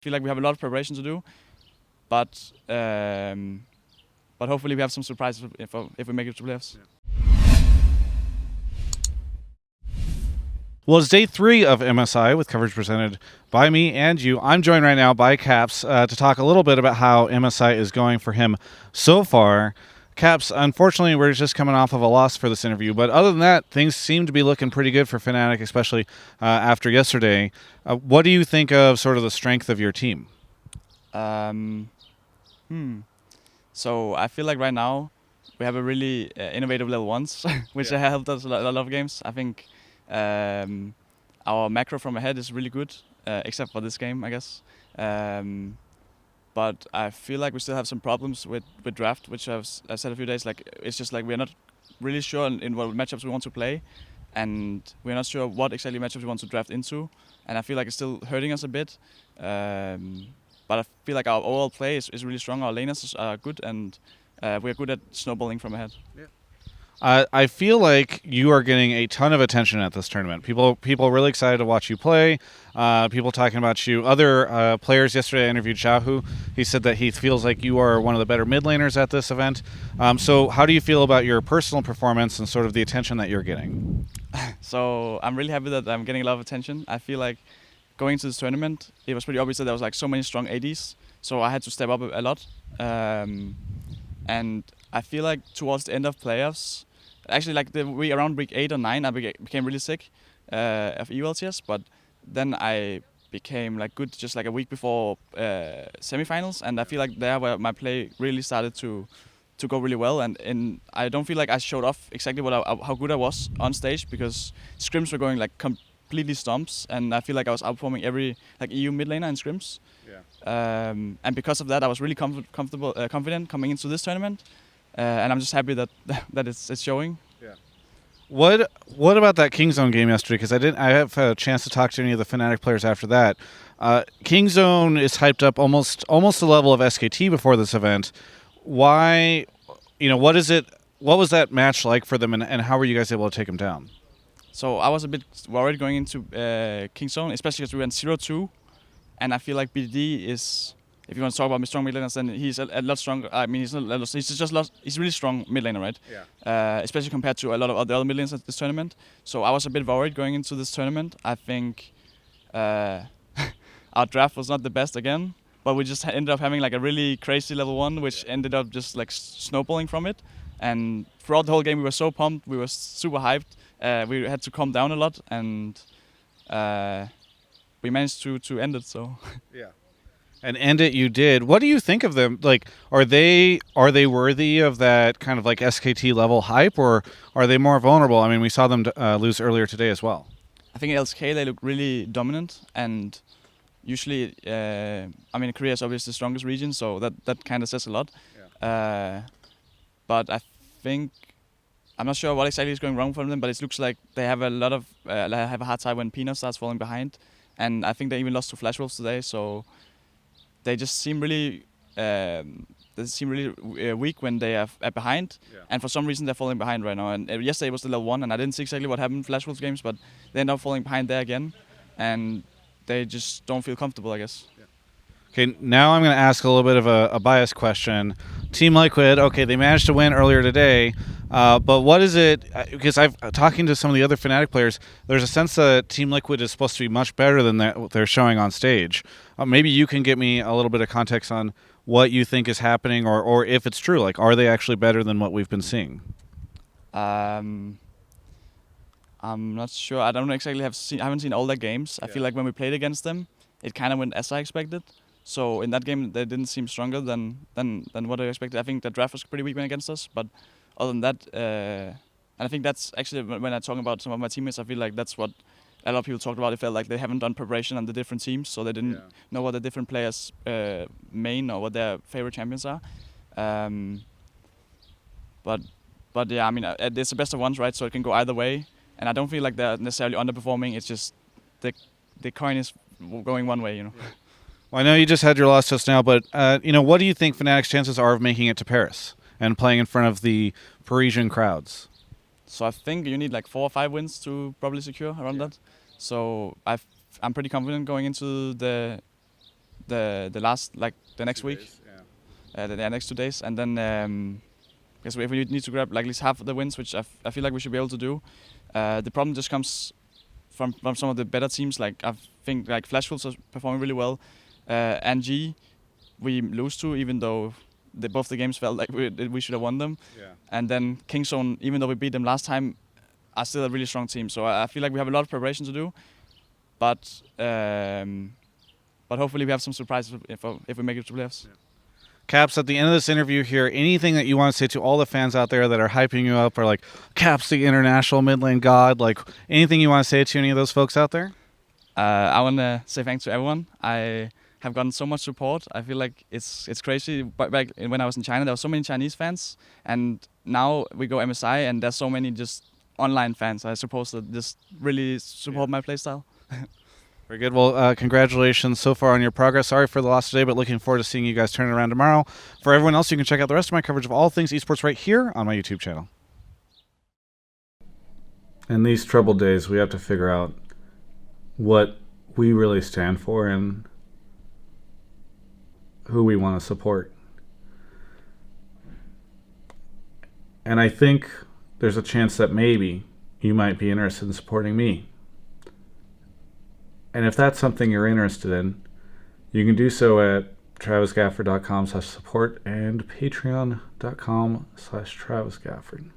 feel like we have a lot of preparation to do, but hopefully we have some surprises if we make it to playoffs. Well, it's day 3 of MSI with coverage presented by me and you. I'm joined right now by Caps to talk a little bit about how MSI is going for him so far. Caps, unfortunately, we're just coming off of a loss for this interview, but other than that, things seem to be looking pretty good for Fnatic, especially after yesterday. What do you think of sort of the strength of your team? So I feel like right now we have a really innovative level ones, which helped us a lot of games. I think our macro from ahead is really good, except for this game, I guess. But I feel like we still have some problems with draft, which I've said a few days. Like it's just like we're not really sure in what matchups we want to play, and we're not sure what exactly matchups we want to draft into. And I feel like it's still hurting us a bit. But I feel like our overall play is really strong. Our laners are good, and we're good at snowballing from ahead. Yeah. I feel like you are getting a ton of attention at this tournament. People are really excited to watch you play. People talking about you. Other players yesterday I interviewed Shahu. He said that he feels like you are one of the better mid laners at this event. So how do you feel about your personal performance and sort of the attention that you're getting? So I'm really happy that I'm getting a lot of attention. I feel like going to this tournament, it was pretty obvious that there was like so many strong ADs. So I had to step up a lot. And I feel like towards the end of playoffs, actually like around week 8 or 9, I became really sick of EULTS, but then I became like good just like a week before semifinals, and I feel like there where my play really started to go really well, and I don't feel like I showed off exactly how good I was on stage, because scrims were going like completely stomps, and I feel like I was outperforming every like EU mid laner in scrims. Yeah. And because of that, I was really confident coming into this tournament. And I'm just happy that it's showing. Yeah. What about that Kingzone game yesterday? Because I have had a chance to talk to any of the Fnatic players after that. Kingzone is hyped up almost the level of SKT before this event. Why? What is it? What was that match like for them, and how were you guys able to take them down? So I was a bit worried going into Kingzone, especially because we went 0-2, and I feel like BDD is. If you want to talk about strong mid laners, then he's a lot stronger. I mean, he's not. He's really strong mid laner, right? Yeah. Especially compared to a lot of the other mid laners at this tournament. So I was a bit worried going into this tournament. I think our draft was not the best again, but we just ended up having like a really crazy level 1, which ended up just like snowballing from it. And throughout the whole game, we were so pumped. We were super hyped. We had to calm down a lot, and we managed to end it. So. Yeah. And end it you did. What do you think of them? Like, are they worthy of that kind of like SKT level hype, or are they more vulnerable? I mean, we saw them lose earlier today as well. I think LSK, they look really dominant, and usually, I mean, Korea is obviously the strongest region, so that kind of says a lot. Yeah. But I think I'm not sure what exactly is going wrong for them, but it looks like they have a hard time when Peanut starts falling behind, and I think they even lost to Flash Wolves today. So. They just seem really weak when they are behind, and for some reason they're falling behind right now. And yesterday was the level 1, and I didn't see exactly what happened in Flash Wolves games, but they end up falling behind there again, and they just don't feel comfortable, I guess. Yeah. Okay, now I'm going to ask a little bit of a biased question. Team Liquid, okay, they managed to win earlier today, but what is it? Because talking to some of the other Fnatic players, there's a sense that Team Liquid is supposed to be much better than what they're showing on stage. Maybe you can give me a little bit of context on what you think is happening, or if it's true. Like, are they actually better than what we've been seeing? I'm not sure. I don't exactly I haven't seen all their games. I feel like when we played against them, it kind of went as I expected. So in that game, they didn't seem stronger than what I expected. I think the draft was pretty weak when against us, but other than that, and I think that's actually when I talk about some of my teammates, I feel like that's what a lot of people talked about. It felt like they haven't done preparation on the different teams, so they didn't know what the different players' main or what their favorite champions are. But yeah, I mean, it's the best of ones, right? So it can go either way, and I don't feel like they're necessarily underperforming. It's just the coin is going one way, Yeah. Well, I know you just had your loss just now, but what do you think Fnatic's chances are of making it to Paris and playing in front of the Parisian crowds? So I think you need like 4 or 5 wins to probably secure around that. So I'm pretty confident going into the the last like the next week, the next 2 days, and then because if we need to grab like at least half of the wins, which I feel like we should be able to do. The problem just comes from some of the better teams. Like I think like Flash Wolves are performing really well, and G we lose to, even though both the games felt like we should have won them. Yeah. And then Kingzone, even though we beat them last time, are still a really strong team. So I feel like we have a lot of preparation to do, but hopefully we have some surprises if we make it to playoffs. Yeah. Caps, at the end of this interview here, anything that you want to say to all the fans out there that are hyping you up, or like Caps, the international mid lane god, like anything you want to say to any of those folks out there? I want to say thanks to everyone. I have gotten so much support. I feel like it's crazy. Back when I was in China, there were so many Chinese fans, and now we go MSI, and there's so many just online fans, I suppose, that just really support my playstyle. Very good. Well, congratulations so far on your progress. Sorry for the loss today, but looking forward to seeing you guys turn it around tomorrow. For everyone else, you can check out the rest of my coverage of all things esports right here on my YouTube channel. In these troubled days, we have to figure out what we really stand for and who we want to support. And I think there's a chance that maybe you might be interested in supporting me. And if that's something you're interested in, you can do so at travisgafford.com/support and patreon.com/travisgafford.